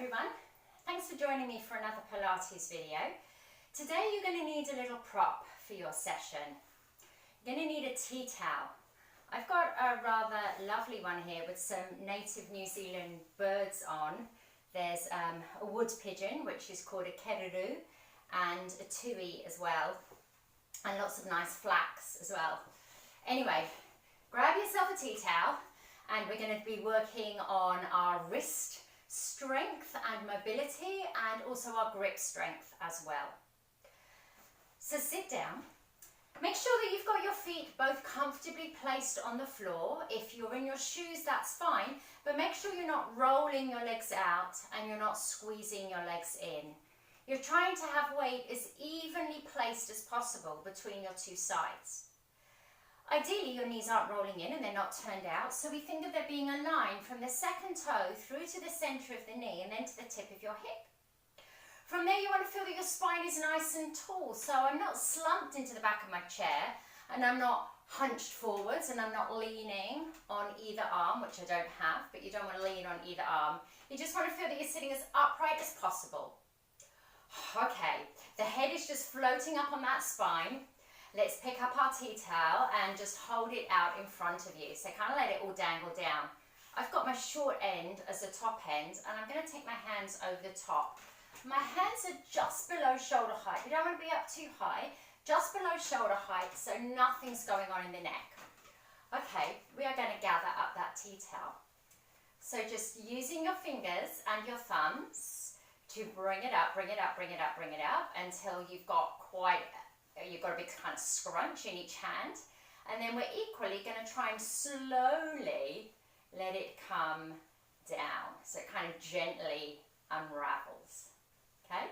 everyone, thanks for joining me for another Pilates video. Today you're going to need a little prop for your session. You're going to need a tea towel. I've got a rather lovely one here with some native New Zealand birds on. There's a wood pigeon, which is called a keruru, and a tui as well, and lots of nice flax as well. Anyway, grab yourself a tea towel, and we're going to be working on our wrist strength and mobility, and also our grip strength as well. So sit down. Make sure that you've got your feet both comfortably placed on the floor. If you're in your shoes, that's fine, but make sure you're not rolling your legs out and you're not squeezing your legs in. You're trying to have weight as evenly placed as possible between your two sides. Ideally, your knees aren't rolling in and they're not turned out, so we think of there being a line from the second toe through to the centre of the knee and then to the tip of your hip. From there, you want to feel that your spine is nice and tall, so I'm not slumped into the back of my chair, and I'm not hunched forwards, and I'm not leaning on either arm, which I don't have, but you don't want to lean on either arm. You just want to feel that you're sitting as upright as possible. Okay, the head is just floating up on that spine. Let's pick up our tea towel and just hold it out in front of you. So kind of let it all dangle down. I've got my short end as a top end, and I'm going to take my hands over the top. My hands are just below shoulder height. You don't want to be up too high, just below shoulder height, so nothing's going on in the neck. Okay, we are going to gather up that tea towel. So just using your fingers and your thumbs to bring it up, bring it up, bring it up, bring it up until you've got a big kind of scrunch in each hand. And then we're equally going to try and slowly let it come down. So it kind of gently unravels. Okay?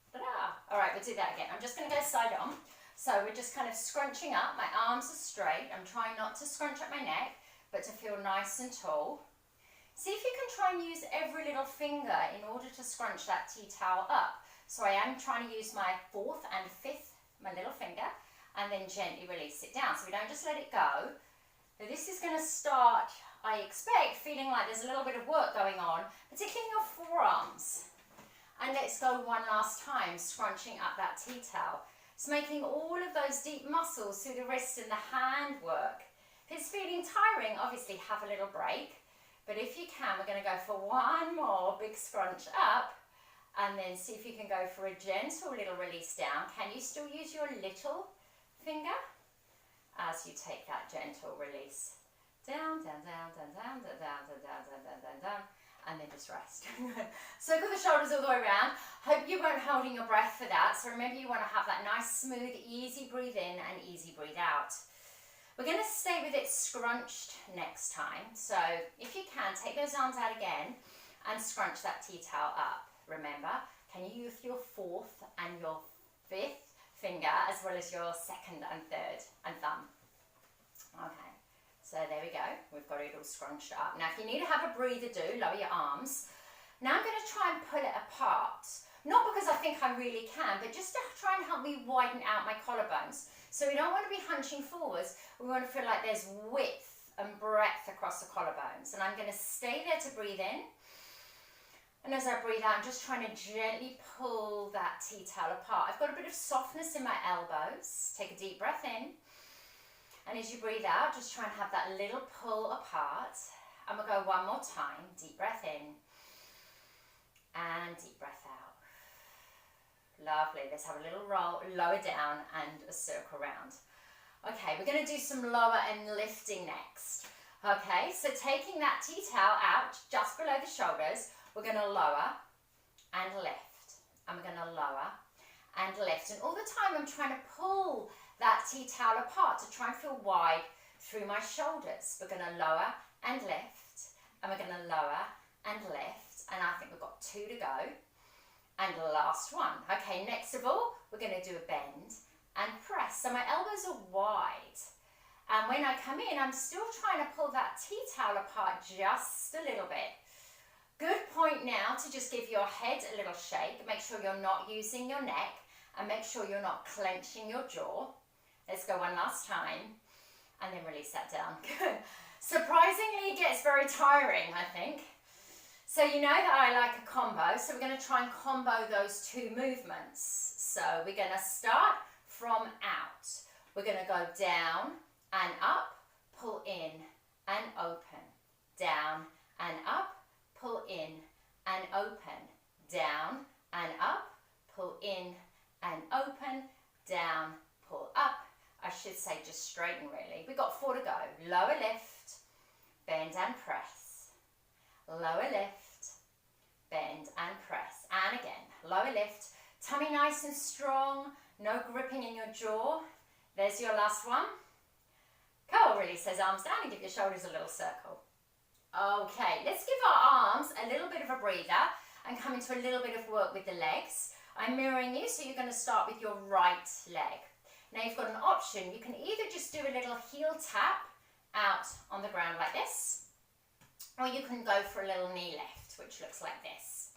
Ta-da! All right, we'll do that again. I'm just going to go side on. So we're just kind of scrunching up. My arms are straight. I'm trying not to scrunch up my neck, but to feel nice and tall. See if you can try and use every little finger in order to scrunch that tea towel up. So I am trying to use my fourth and fifth, my little finger, and then gently release it down. So we don't just let it go. So this is going to start, I expect, feeling like there's a little bit of work going on, particularly in your forearms. And let's go one last time, scrunching up that tea towel. It's making all of those deep muscles through the wrists and the hand work. If it's feeling tiring, obviously have a little break. But if you can, we're going to go for one more big scrunch up, and then see if you can go for a gentle little release down. Can you still use your little finger as you take that gentle release? Down, down, down, down, down, down, down, down, down, down, down, down. And then just rest. Circle the shoulders all the way around. Hope you weren't holding your breath for that. So remember, you want to have that nice, smooth, easy breathe in and easy breathe out. We're going to stay with it scrunched next time. So if you can, take those arms out again and scrunch that tea towel up. Remember, can you use your fourth and your fifth finger as well as your second and third and thumb? Okay. So there we go, we've got it all scrunched up. Now if you need to have a breather, lower your arms. Now I'm going to try and pull it apart. Not because I think I really can, but just to try and help me widen out my collarbones. So we don't want to be hunching forwards, we want to feel like there's width and breadth across the collarbones. And I'm going to stay there to breathe in. And as I breathe out, I'm just trying to gently pull that tea towel apart. I've got a bit of softness in my elbows. Take a deep breath in. And as you breathe out, just try and have that little pull apart. And we'll go one more time. Deep breath in. And deep breath out. Lovely. Let's have a little roll, lower down and a circle round. Okay, we're going to do some lower and lifting next. Okay, so taking that tea towel out just below the shoulders, we're going to lower and lift. And we're going to lower and lift. And all the time I'm trying to pull that tea towel apart to try and feel wide through my shoulders. We're going to lower and lift, and we're going to lower and lift, and I think we've got two to go, and the last one. Okay, next of all, we're going to do a bend and press. So my elbows are wide, and when I come in, I'm still trying to pull that tea towel apart just a little bit. Good point now to just give your head a little shake. Make sure you're not using your neck, and make sure you're not clenching your jaw. Let's go one last time, and then release that down. Good. Surprisingly, it gets very tiring, I think. So you know that I like a combo, so we're going to try and combo those two movements. So we're going to start from out. We're going to go down and up, pull in and open, down and up, pull in and open, down and up, pull in and open, down, pull up. I should say just straighten really. We've got 4 to go. Lower lift, bend and press. Lower lift, bend and press. And again, lower lift, tummy nice and strong, no gripping in your jaw. There's your last one. Cool, release those arms down and give your shoulders a little circle. Okay, let's give our arms a little bit of a breather and come into a little bit of work with the legs. I'm mirroring you, so you're going to start with your right leg. Now you've got an option. You can either just do a little heel tap out on the ground like this, or you can go for a little knee lift, which looks like this.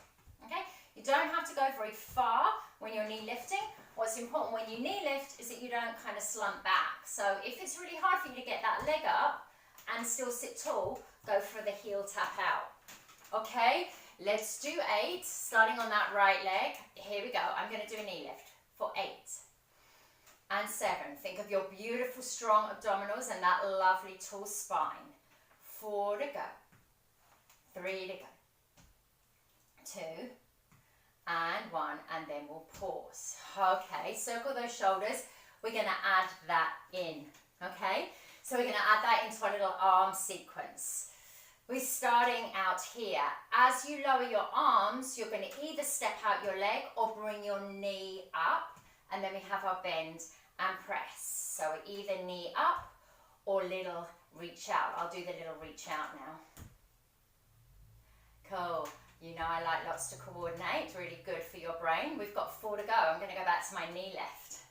Okay, you don't have to go very far when you're knee lifting. What's important when you knee lift is that you don't kind of slump back. So if it's really hard for you to get that leg up and still sit tall, go for the heel tap out. Okay, let's do 8, starting on that right leg. Here we go. I'm going to do a knee lift for 8 and 7. Think of your beautiful strong abdominals and that lovely tall spine. 4 to go. 3 to go. 2 and 1, and then we'll pause. Okay, circle those shoulders. We're going to add that in. Okay, so we're going to add that into our little arm sequence. We're starting out here. As you lower your arms, you're going to either step out your leg or bring your knee up, and then we have our bend and press. So either knee up or little reach out. I'll do the little reach out now. Cool. You know I like lots to coordinate. It's really good for your brain. We've got 4 to go. I'm going to go back to my knee lift.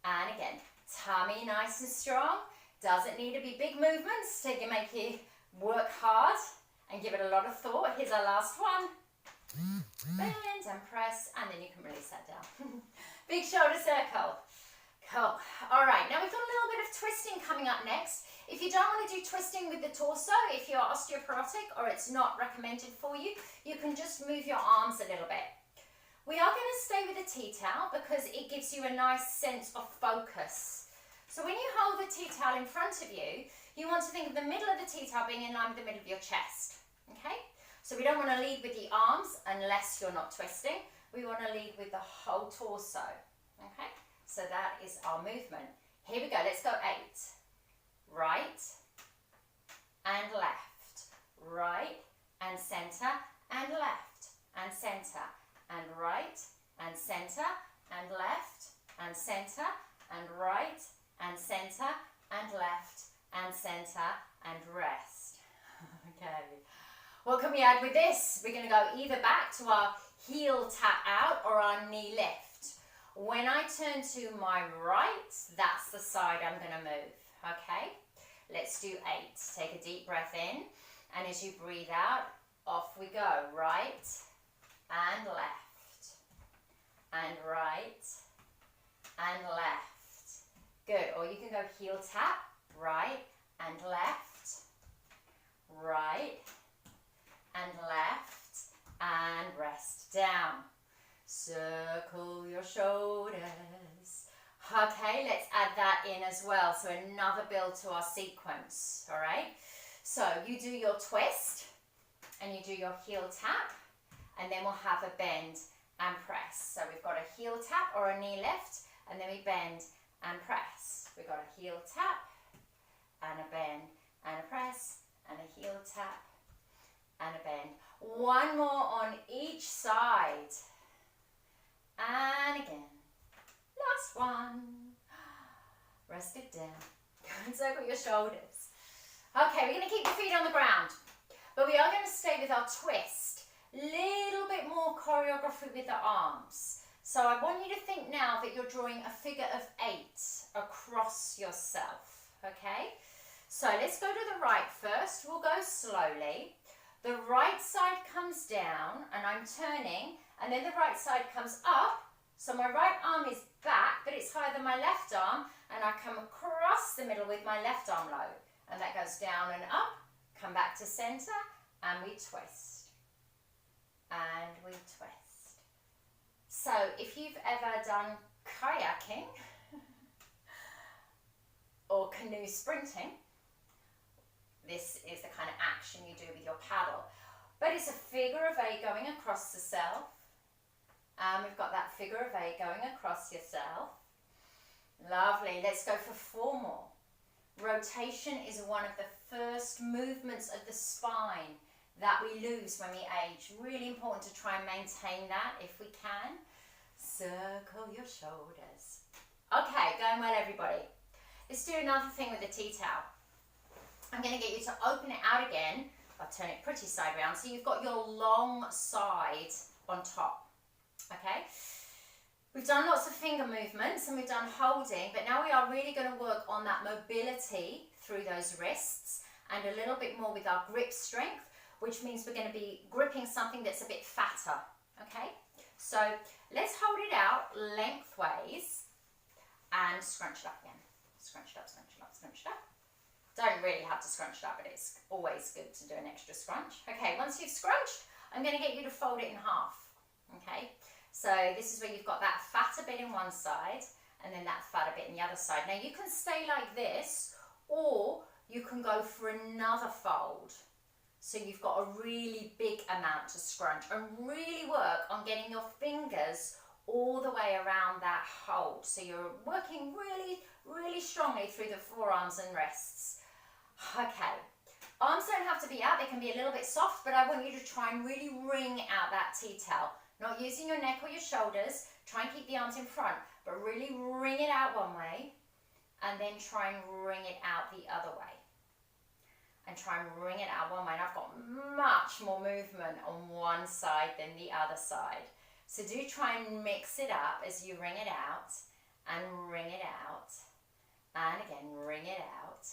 And again, tummy nice and strong. Doesn't need to be big movements to make you work hard and give it a lot of thought. Here's our last one. Bend and press, and then you can release that down. Big shoulder circle. Cool. All right, now we've got a little bit of twisting coming up next. If you don't want to do twisting with the torso, if you're osteoporotic or it's not recommended for you, you can just move your arms a little bit. We are going to stay with the tea towel because it gives you a nice sense of focus. So when you hold the tea towel in front of you, you want to think of the middle of the tea towel being in line with the middle of your chest. Okay? So we don't want to lead with the arms unless you're not twisting. We want to lead with the whole torso. Okay? So that is our movement. Here we go. Let's go 8. Right and left. Right and center and left and center and right and center and left and center and right and center and left and center and rest. Okay. What can we add with this? We're going to go either back to our heel tap out or our knee lift. When I turn to my right, that's the side I'm going to move. Okay? Let's do 8. Take a deep breath in, and as you breathe out, off we go. Right and left and right and left. Good. Or you can go heel tap, right and left, right and left, and rest down. Circle your shoulders. Okay, let's add that in as well. So another build to our sequence, all right? So you do your twist and you do your heel tap, and then we'll have a bend and press. So we've got a heel tap or a knee lift, and then we bend and press. We've got a heel tap and a bend and a press and a heel tap and a bend. One more on each side. And again. Last one. Rest it down. Go and circle your shoulders. Okay, we're going to keep the feet on the ground, but we are going to stay with our twist. Little bit more choreography with the arms. So I want you to think now that you're drawing a figure of 8 across yourself. Okay? So let's go to the right first. We'll go slowly. The right side comes down, and I'm turning, and then the right side comes up. So my right arm is back, but it's higher than my left arm, and I come across the middle with my left arm low. And that goes down and up, come back to center, and we twist. and we twist. So if you've ever done kayaking or canoe sprinting, this is the kind of action you do with your paddle. But it's a figure of 8 going across the self. And we've got that figure of 8 going across yourself. Lovely. Let's go for 4 more. Rotation is one of the first movements of the spine that we lose when we age. Really important to try and maintain that if we can. Circle your shoulders. Okay, going well, everybody. Let's do another thing with the tea towel. I'm going to get you to open it out again. I'll turn it pretty side round. So you've got your long side on top. Okay? We've done lots of finger movements and we've done holding, but now we are really going to work on that mobility through those wrists and a little bit more with our grip strength, which means we're going to be gripping something that's a bit fatter. Okay? So let's hold it out lengthways and scrunch it up again. Scrunch it up, scrunch it up, scrunch it up. Don't really have to scrunch it up, but it's always good to do an extra scrunch. Okay, once you've scrunched, I'm going to get you to fold it in half. Okay, so this is where you've got that fatter bit in one side and then that fatter bit in the other side. Now you can stay like this, or you can go for another fold. So you've got a really big amount to scrunch and really work on getting your fingers all the way around that hold. So you're working really, really strongly through the forearms and wrists. Okay, arms don't have to be out, they can be a little bit soft, but I want you to try and really wring out that tea towel. Not using your neck or your shoulders, try and keep the arms in front, but really wring it out one way, and then try and wring it out the other way. And try and wring it out one way. And I've got much more movement on one side than the other side. So do try and mix it up as you wring it out, and wring it out, and again, wring it out.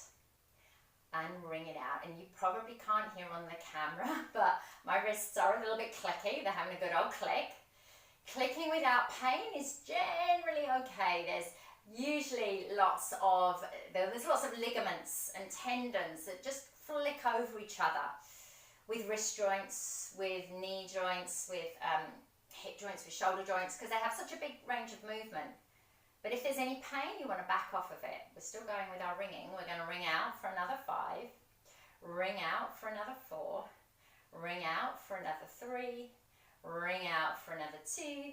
And wring it out. And you probably can't hear on the camera, but my wrists are a little bit clicky. They're having a good old click. Clicking without pain is generally okay. There's usually lots of ligaments and tendons that just flick over each other with wrist joints, with knee joints, with hip joints, with shoulder joints, because they have such a big range of movement. But if there's any pain, you want to back off of it. We're still going with our ringing. We're going to ring out for another 5, ring out for another 4, ring out for another 3, ring out for another 2,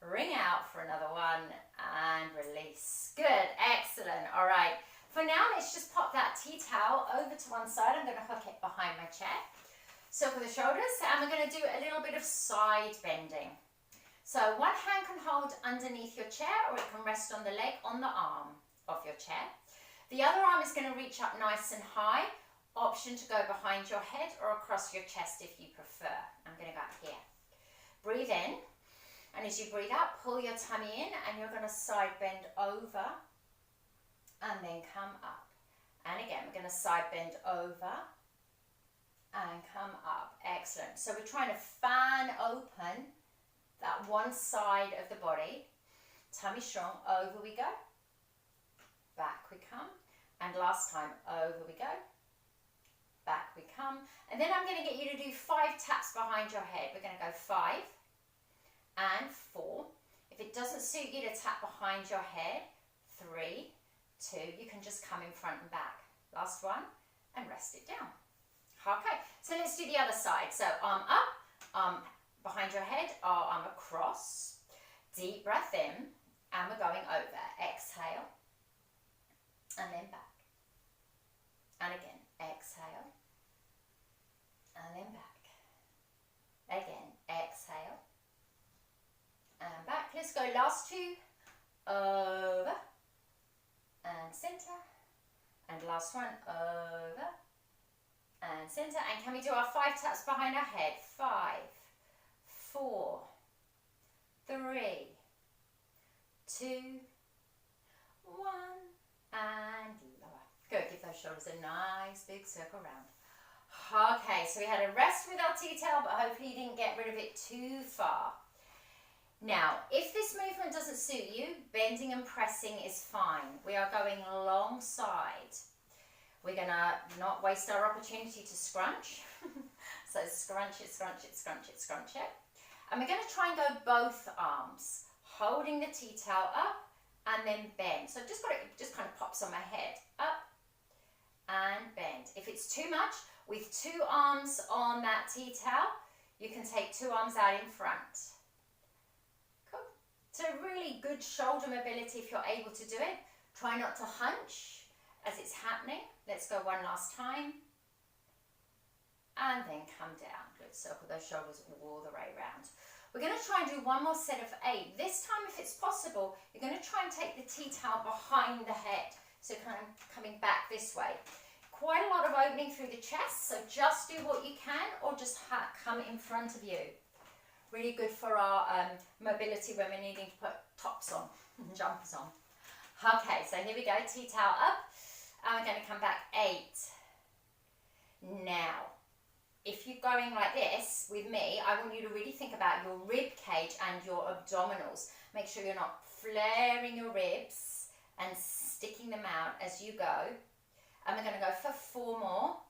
ring out for another 1, and release. Good, excellent. All right, for now, let's just pop that tea towel over to one side. I'm going to hook it behind my chair. Circle the shoulders, and we're going to do a little bit of side bending. So one hand can hold underneath your chair, or it can rest on the leg on the arm of your chair. The other arm is going to reach up nice and high. Option to go behind your head or across your chest if you prefer. I'm going to go up here. Breathe in, and as you breathe out, pull your tummy in, and you're going to side bend over and then come up. And again, we're going to side bend over and come up. Excellent. So we're trying to fan open that one side of the body. Tummy strong. Over we go. Back we come. And last time, over we go. Back we come. And then I'm going to get you to do 5 taps behind your head. We're going to go 5 and 4. If it doesn't suit you to tap behind your head, 3, 2. You can just come in front and back. Last one, and rest it down. Okay, so let's do the other side. So arm up, arm behind your head, arm across. Deep breath in, and we're going over. Exhale, and then back. And again, exhale, and then back. Again, exhale, and back. Let's go last 2. Over, and center. And last one, over, and center. And can we do our 5 taps behind our head? 5, 4, 3, 2, 1, and lower. Good, give those shoulders a nice big circle round. Okay, so we had a rest with our tea towel, but hopefully you didn't get rid of it too far. Now, if this movement doesn't suit you, bending and pressing is fine. We are going alongside. We're gonna not waste our opportunity to scrunch. So scrunch it, scrunch it, scrunch it, scrunch it. And we're gonna try and go both arms, holding the tea towel up and then bend. So I've just got it, just kind of pops on my head, up and bend. If it's too much, with 2 arms on that tea towel, you can take 2 arms out in front. Cool. So really good shoulder mobility if you're able to do it. Try not to hunch as it's happening. Let's go one last time. And then come down. Good, circle those shoulders all the way around. We're going to try and do one more set of 8. This time, if it's possible, you're going to try and take the tea towel behind the head. So kind of coming back this way. Quite a lot of opening through the chest, so just do what you can or just come in front of you. Really good for our mobility when we're needing to put tops on, jumpers on. Okay, so here we go, tea towel up, and we're going to come back 8. Now, if you're going like this with me, I want you to really think about your rib cage and your abdominals. Make sure you're not flaring your ribs and sticking them out as you go. And we're going to go for 4 more.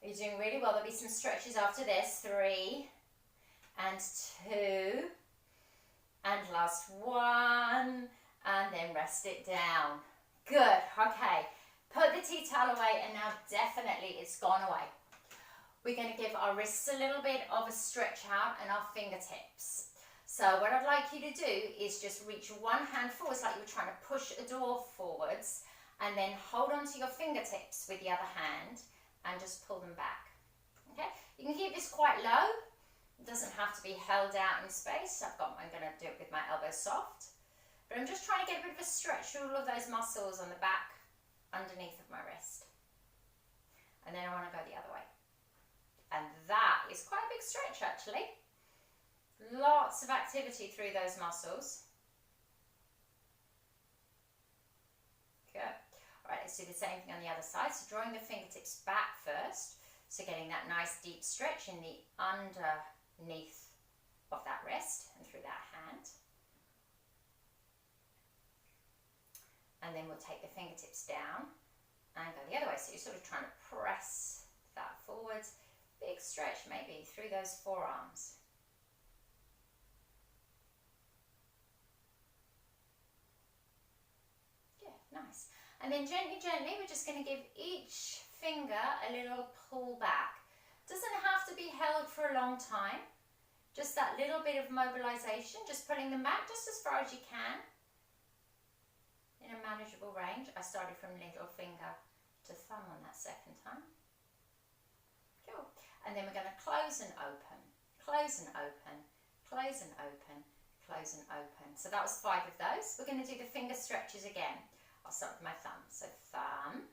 You're doing really well. There'll be some stretches after this. 3 and 2 and last 1 and then rest it down. Good. Okay. Put the tea towel away and now definitely it's gone away. We're going to give our wrists a little bit of a stretch out and our fingertips. So what I'd like you to do is just reach one hand forwards like you're trying to push a door forwards, and then hold onto your fingertips with the other hand and just pull them back. Okay, you can keep this quite low. It doesn't have to be held out in space. I'm going to do it with my elbows soft, but I'm just trying to get a bit of a stretch through all of those muscles on the back underneath of my wrist. And then I want to go the other way. And that is quite a big stretch actually. Lots of activity through those muscles. Good. All right, let's do the same thing on the other side. So drawing the fingertips back first. So getting that nice deep stretch in the underneath of that wrist and through that hand. And then we'll take the fingertips down and go the other way. So you're sort of trying to press that forwards. Big stretch maybe through those forearms. Yeah, nice. And then gently, gently, we're just going to give each finger a little pull back. Doesn't have to be held for a long time. Just that little bit of mobilization, just pulling them back just as far as you can. In a manageable range. I started from little finger to thumb on that second time. Cool. And then we're going to close and open, close and open, close and open, close and open. So that was 5 of those. We're going to do the finger stretches again. I'll start with my thumb. So thumb,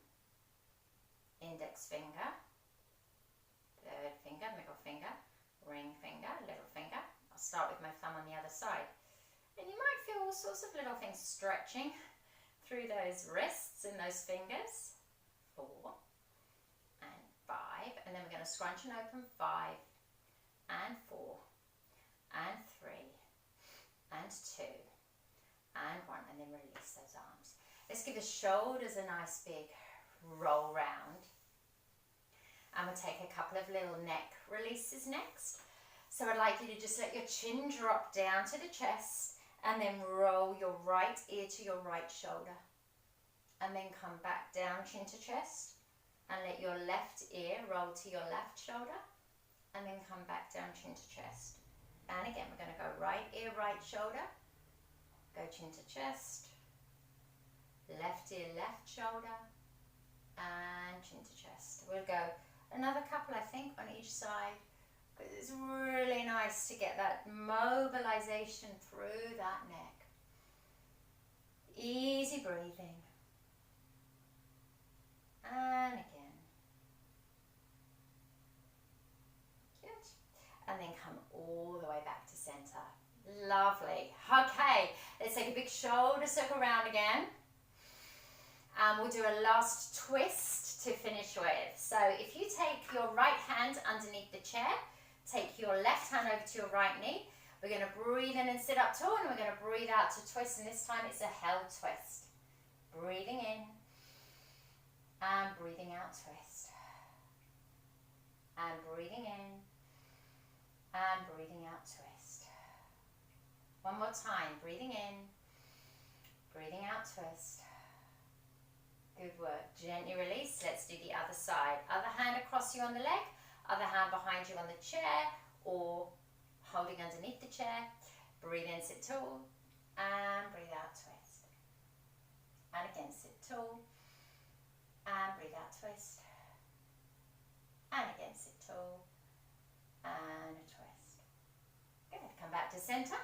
index finger, third finger, middle finger, ring finger, little finger. I'll start with my thumb on the other side. And you might feel all sorts of little things stretching through those wrists and those fingers. 4 and 5. And then we're going to scrunch and open 5 and 4 and 3 and 2 and 1. And then release those arms. Let's give the shoulders a nice big roll round. And we'll take a couple of little neck releases next. So I'd like you to just let your chin drop down to the chest and then roll your right ear to your right shoulder. And then come back down chin to chest and let your left ear roll to your left shoulder and then come back down chin to chest. And again, we're going to go right ear, right shoulder, go chin to chest, left ear, left shoulder, and chin to chest. We'll go another couple, I think, on each side, because it's really nice to get that mobilization through that neck. Easy breathing. And again. Good. And then come all the way back to center. Lovely. Okay, let's take a big shoulder circle round again. And we'll do a last twist to finish with. So if you take your right hand underneath the chair, take your left hand over to your right knee. We're going to breathe in and sit up tall, and we're going to breathe out to twist, and this time it's a held twist. Breathing in And breathing out, twist. And breathing in. And breathing out, twist. One more time, breathing in. Breathing out, twist. Good work. Gently release. Let's do the other side. Other hand across you on the leg. Other hand behind you on the chair or holding underneath the chair. Breathe in, sit tall. And breathe out, twist. And again, sit tall. And breathe out, twist. And again, sit tall. And a twist. Good. Come back to center.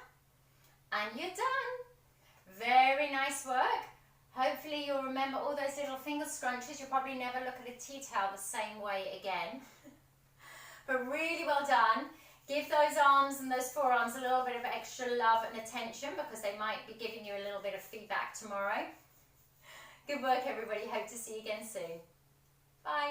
And you're done. Very nice work. Hopefully you'll remember all those little finger scrunches. You'll probably never look at a tea towel the same way again. But really well done. Give those arms and those forearms a little bit of extra love and attention because they might be giving you a little bit of feedback tomorrow. Good work, everybody. Hope to see you again soon. Bye.